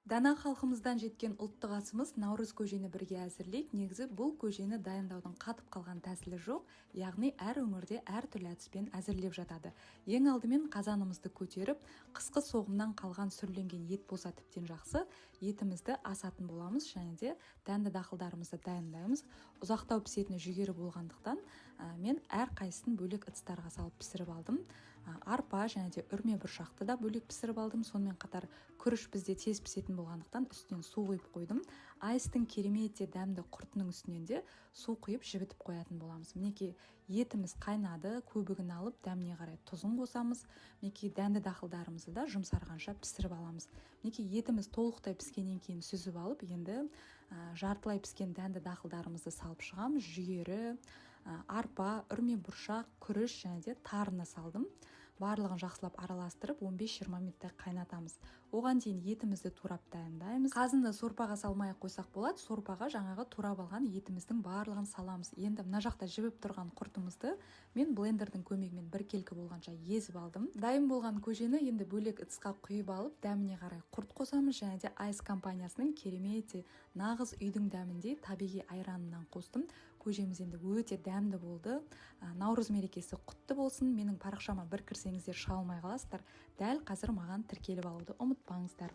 Дана халқымыздан жеткен ұлттық асымыз наурыз көжені бірге әзірлейік. Негізі бұл көжені дайындаудың қатып қалған тәсілі жоқ, яғни әр өңірде әртүрлі әдіспен әзірлеп жатады. Ең алдымен қазанымызды көтеріп, қысқы соғымнан қалған сүрленген ет болса тіптен жақсы, етімізді асатын боламыз және де дәнді дақылдарымызды дайындаймыз. Ұзақтау пісетіні жүгері болғандықтан мен әр қайсысын бөлек ыдыстарға салып пісіріп алдым. Арпа және де үрме бұршақты да бөлек пісіріп алдым. Сонымен қатар күріш бізде тез пісетін болғандықтан үстінен су құйып қойдым. Айстың керемет те дәмді құртының үстінен де су құйып жібітіп қоятын боламыз. Мінекей етіміз қайнады, көбігін алып дәміне қарай тұзын қосамыз. Мінекей дәнді дақылдарымызды да жұмсарғанша пісіріп аламыз. Мінекей етіміз толықтай піскеннен кейін сүзіп алып, енді жартылай піскен дәнді дақылдарымызды салып шығамыз. Жүгері, арпа, үрме бұршақ, күріш және де тарыны салдым. Барлығын жақсылап араластырып 15-20 минуттай қайнатамыз. Оған дейін етімізді турап дайындаймыз. Қазынды сорпаға салмай қойсақ болады. Сорпаға жаңағы турап алған етіміздің барлығын саламыз. Енді мына жақта жібіп тұрған құртымызды мен блендердің көмегімен біркелкі болғанша езіп алдым. Дайын болған көжені енді бөлек ыдысқа құйып алып, дәміне қарай құрт қосамыз және де Айс компаниясының керемет нағыз үйдің дәміндей табиғи айранынан қостым. Көжеміз енді өте дәмді болды. Наурыз мерекесі құтты болсын. Менің парақшама бір кірсеңіздер шыға алмай қаласыздар. Дәл қазір маған тіркеліп алуды ұмытпаңыздар.